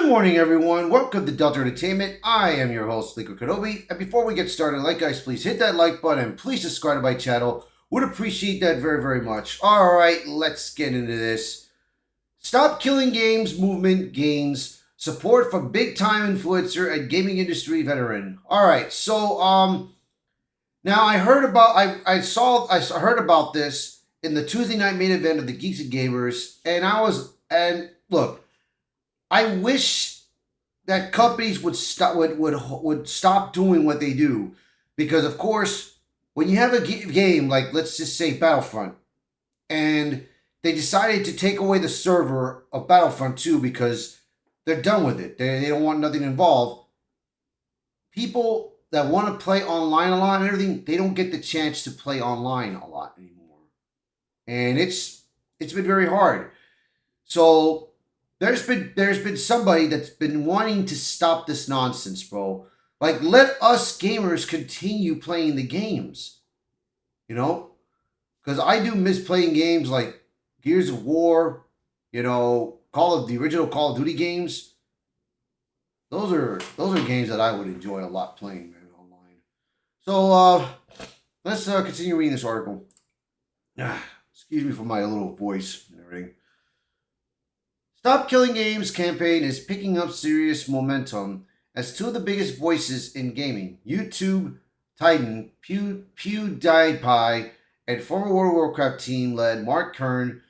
Good morning, everyone. Welcome to Delta Entertainment. I am your host, Liquid Kenobi. And before we get started, guys, please hit that like button and please subscribe to my channel. Would appreciate that very, very much. All right, let's get into this. Stop Killing Games movement gains support from big-time influencer and gaming industry veteran. All right, so now I heard about I heard about this in the Tuesday night main event of the Geeks and Gamers, and look. I wish that companies would stop doing what they do, because of course, when you have a game like, let's just say, Battlefront, and they decided to take away the server of Battlefront 2 because they're done with it. They don't want nothing involved. People that want to play online a lot and everything, they don't get the chance to play online a lot anymore, and it's been very hard. So there's been somebody that's been wanting to stop this nonsense, bro. Like, let us gamers continue playing the games, you know? Because I do miss playing games like Gears of War, the original Call of Duty games. Those are games that I would enjoy a lot playing, man, online. So let's continue reading this article. Excuse me for my little voice and everything. Stop Killing Games campaign is picking up serious momentum as two of the biggest voices in gaming, YouTube titan PewDiePie and former World of Warcraft team led Mark Kern,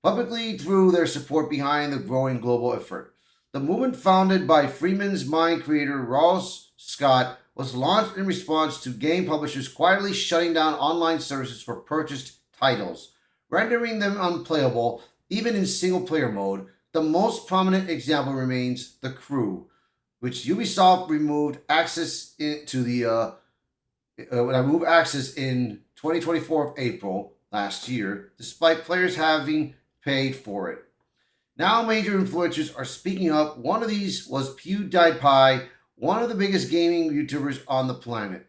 publicly threw their support behind the growing global effort. The movement, founded by Freeman's Mind creator Ross Scott, was launched in response to game publishers quietly shutting down online services for purchased titles, rendering them unplayable even in single-player mode. The most prominent example remains The Crew, which Ubisoft removed access to in 2024 of April last year, despite players having paid for it. Now major influencers are speaking up. One of these was PewDiePie, one of the biggest gaming YouTubers on the planet.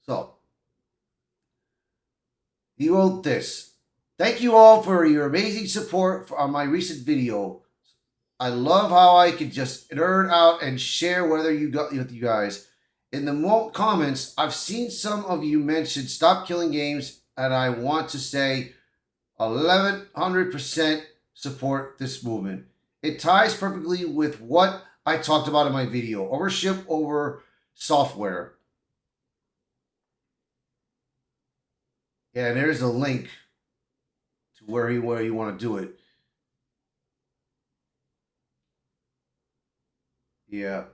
So, he wrote this. Thank you all for your amazing support on my recent video. I love how I could just nerd out and share whether you got with you guys. In the comments, I've seen some of you mention Stop Killing Games, and I want to say 1100% support this movement. It ties perfectly with what I talked about in my video, ownership over software. Yeah, and there's a link to where you want to do it. Yeah.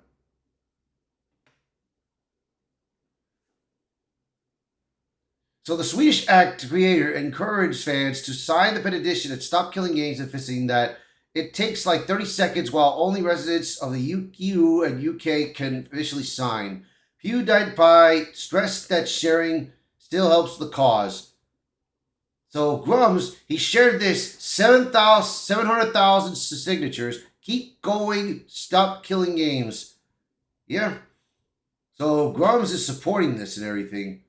So the Swedish Act creator encouraged fans to sign the petition at Stop Killing Games, emphasizing that it takes like 30 seconds while only residents of the EU and UK can officially sign. PewDiePie stressed that sharing still helps the cause. So Grummz, he shared this 700,000 signatures. Keep going, stop killing games. Yeah. So Grummz is supporting this and everything.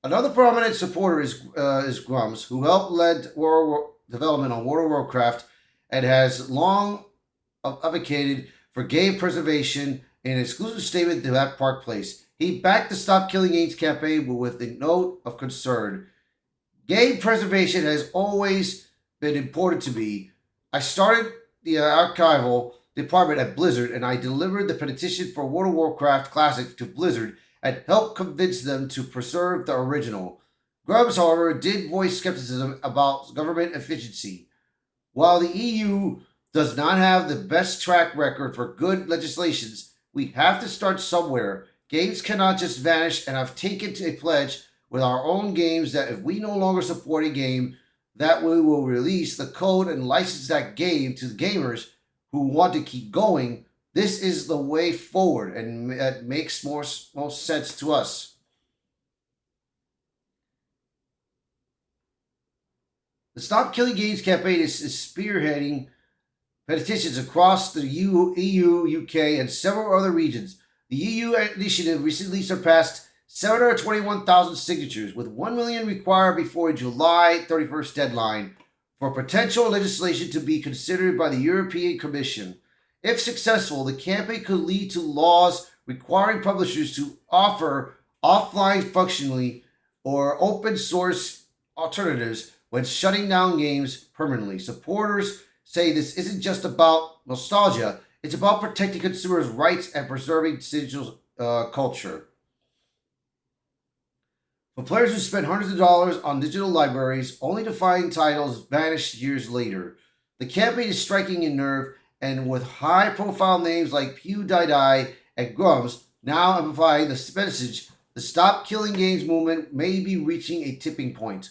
Another prominent supporter is Grummz, who helped lead development on World of Warcraft and has long advocated for game preservation in an exclusive statement to that Park Place. He backed the Stop Killing Games campaign, but with a note of concern. Game preservation has always been important to me. I started the archival department at Blizzard, and I delivered the petition for World of Warcraft Classic to Blizzard and helped convince them to preserve the original. Grummz, however, did voice skepticism about government efficiency. While the EU does not have the best track record for good legislations, we have to start somewhere. Games cannot just vanish, and I've taken a pledge with our own games that if we no longer support a game, that we will release the code and license that game to the gamers who want to keep going. This is the way forward, and it makes most sense to us. The Stop Killing Games campaign is spearheading petitions across the EU, UK, and several other regions. The EU initiative recently surpassed 721,000 signatures, with 1 million required before a July 31st deadline. for potential legislation to be considered by the European Commission. If successful, the campaign could lead to laws requiring publishers to offer offline functionally or open source alternatives when shutting down games permanently. Supporters say this isn't just about nostalgia, it's about protecting consumers' rights and preserving digital culture. For players who spend hundreds of dollars on digital libraries only to find titles vanish years later, the campaign is striking a nerve, and with high profile names like PewDiePie and Grummz now amplifying the message, the Stop Killing Games movement may be reaching a tipping point.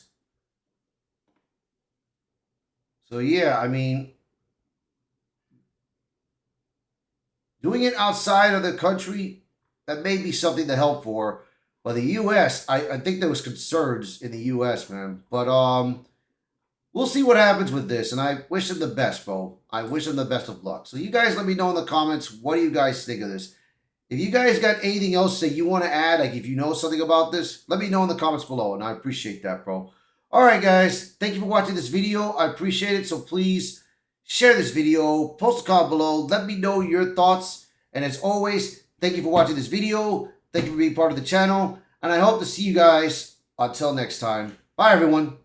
So, yeah, I mean, doing it outside of the country, that may be something to help for. But the U.S., I think there was concerns in the U.S., man. But we'll see what happens with this, and I wish them the best, bro. I wish them the best of luck. So you guys let me know in the comments, what do you guys think of this? If you guys got anything else that you want to add, like if you know something about this, let me know in the comments below, and I appreciate that, bro. All right, guys. Thank you for watching this video. I appreciate it. So please share this video, post a comment below, let me know your thoughts. And as always, thank you for watching this video. Thank you for being part of the channel, and I hope to see you guys until next time. Bye, everyone.